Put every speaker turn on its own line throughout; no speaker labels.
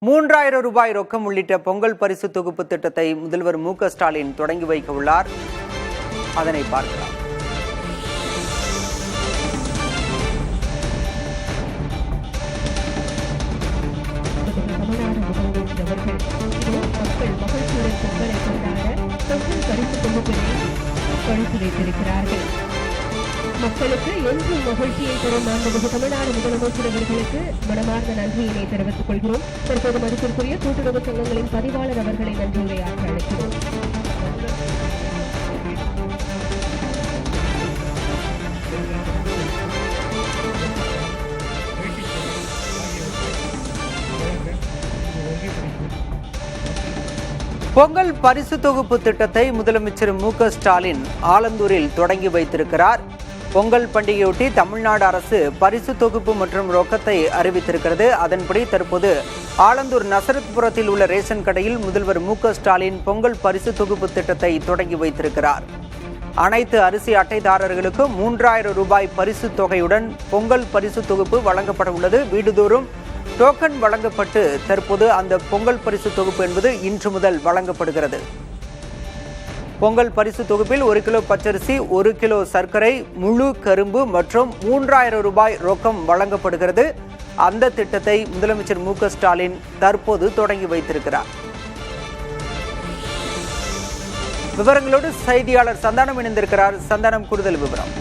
ரூ. 3000 ரொக்கம் உள்ளிட்ட பொங்கல் பரிசு தொகுப்பு திட்டத்தை முதல்வர் மு.க.ஸ்டாலின் தொடங்கி வைக்க உள்ளார். அதனை பார்க்கலாம்.
மக்களுக்கு என்றும் மகிழ்ச்சியை தரும் மாண்புமிகு தமிழ்நாடு முதலமைச்சர் அவர்களுக்கு மனமார்ந்த நன்றியினை தெரிவித்துக் கொள்கிறோம். தற்போது மதிப்பிற்குரிய கூட்டுறவு சங்கங்களின் பதிவாளர் அவர்களை நன்றி உரையாற்ற அழைக்கிறோம்.
பொங்கல் பரிசு தொகுப்பு திட்டத்தை முதலமைச்சர் மு.க.ஸ்டாலின் ஆலந்தூரில் தொடங்கி வைத்திருக்கிறார். பொங்கல் பண்டிகையொட்டி தமிழ்நாடு அரசு பரிசு தொகுப்பு மற்றும் ரொக்கத்தை அறிவித்திருக்கிறது. அதன்படி தற்போது ஆலந்தூர் நசரத்புரத்தில் உள்ள ரேஷன் கடையில் முதல்வர் மு.க.ஸ்டாலின் பொங்கல் பரிசு தொகுப்பு திட்டத்தை தொடங்கி வைத்திருக்கிறார். அனைத்து அரிசி அட்டைதாரர்களுக்கும் ரூ. 3000 பரிசு தொகையுடன் பொங்கல் பரிசு தொகுப்பு வழங்கப்பட உள்ளது. வீடுதோறும் டோக்கன் வழங்கப்பட்டு தற்போது அந்த பொங்கல் பரிசு தொகுப்பு என்பது இன்று முதல் வழங்கப்படுகிறது. பொங்கல் பரிசு தொகுப்பில் 1 கிலோ பச்சரிசி, 1 கிலோ சர்க்கரை, முழு கரும்பு மற்றும் ரூ. 3000 ரொக்கம் வழங்கப்படுகிறது. அந்த திட்டத்தை முதலமைச்சர் மு.க.ஸ்டாலின் தற்போது தொடங்கி வைத்திருக்கிறார். விவரங்களோடு செய்தியாளர் சந்தானம் இணைந்திருக்கிறார். சந்தானம், கூடுதல் விவரம்.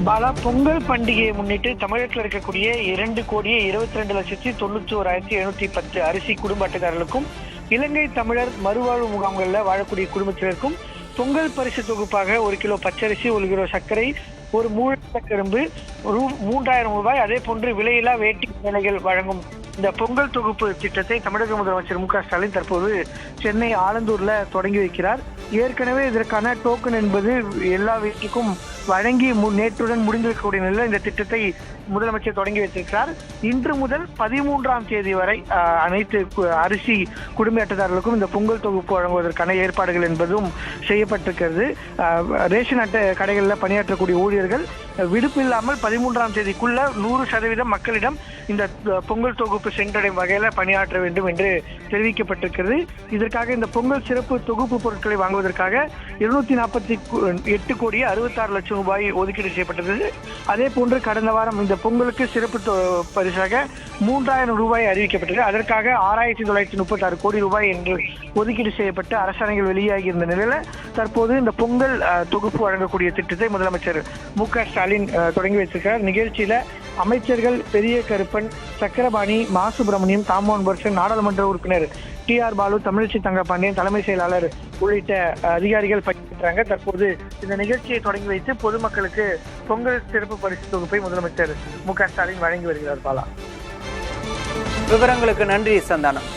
பாலா, பொங்கல் பண்டிகையை முன்னிட்டு தமிழகத்தில் இருக்கக்கூடிய 2,22,91,710 அரிசி குடும்ப அட்டைதாரர்களுக்கும் இலங்கை தமிழர் மறுவாழ்வு முகாம்களில் வாழக்கூடிய குடும்பத்தினருக்கும் பொங்கல் பரிசு தொகுப்பாக 1 கிலோ பச்சரிசி, 1 கிலோ சர்க்கரை, ஒரு மூழ கரும்பு, ரூ. 3000, அதே போன்று விலையில்லா வேட்டி வேலைகள் வழங்கும் இந்த பொங்கல் தொகுப்பு திட்டத்தை தமிழக முதலமைச்சர் மு.க.ஸ்டாலின் தற்போது சென்னை ஆலந்தூர்ல தொடங்கி வைக்கிறார். ஏற்கனவே இதற்கான டோக்கன் என்பது எல்லா வீட்டுக்கும் வழங்கி நேற்றுடன் முடிந்திருக்கக்கூடிய நிலையில் இந்த திட்டத்தை முதலமைச்சர் தொடங்கி வைத்திருக்கிறார். இன்று முதல் 13ஆம் தேதி வரை அனைத்து அரிசி குடும்ப அட்டைதாரர்களுக்கும் இந்த பொங்கல் தொகுப்பு வழங்குவதற்கான ஏற்பாடுகள் என்பதும் செய்யப்பட்டிருக்கிறது. ரேஷன் அட்டை கடைகளில் பணியாற்றக்கூடிய ஊழியர்கள் விடுப்பில்லாமல் 13ஆம் தேதிக்குள்ள 100% மக்களிடம் இந்த பொங்கல் தொகுப்பு சென்றடையும் வகையில் பணியாற்ற வேண்டும் என்று தெரிவிக்கப்பட்டிருக்கிறது. இதற்காக இந்த பொங்கல் சிறப்பு தொகுப்பு பொருட்களை வாங்குவதற்காக 248 கோடியே 66 லட்சம் ரூபாய் ஒதுக்கீடு செய்யப்பட்டது. அதே போன்று கடந்த வாரம் இந்த பொங்கலுக்கு சிறப்பு பரிசாக 3000 ரூபாய் அறிவிக்கப்பட்டது. அதற்காக 6936 கோடி ரூபாய் என்று ஒதுக்கீடு செய்யப்பட்டு அரசாணைகள் வெளியாகி இருந்த நிலையில தற்போது இந்த பொங்கல் தொகுப்பு வழங்கக்கூடிய திட்டத்தை முதலமைச்சர் மு.க.ஸ்டாலின் தொடங்கி வைத்திருக்கிறார். நிகழ்ச்சியில அமைச்சர்கள் பெரிய கருப்பன், சக்கரபாணி, மா சுப்பிரமணியம், தாமோன் பர்சன், நாடாளுமன்ற உறுப்பினர் டி.ஆர். பாலு, தமிழச்சி தங்கப்பாண்டியன், தலைமை செயலாளர் உள்ளிட்ட அதிகாரிகள் பங்கேற்றாங்க. தற்போது இந்த நிகழ்ச்சியை தொடங்கி வைத்து பொதுமக்களுக்கு பொங்கல் சிறப்பு பரிசு தொகுப்பை முதலமைச்சர் மு.க.ஸ்டாலின் வழங்கி வருகிறார். பாலா,
விவரங்களுக்கு நன்றி சந்தானம்.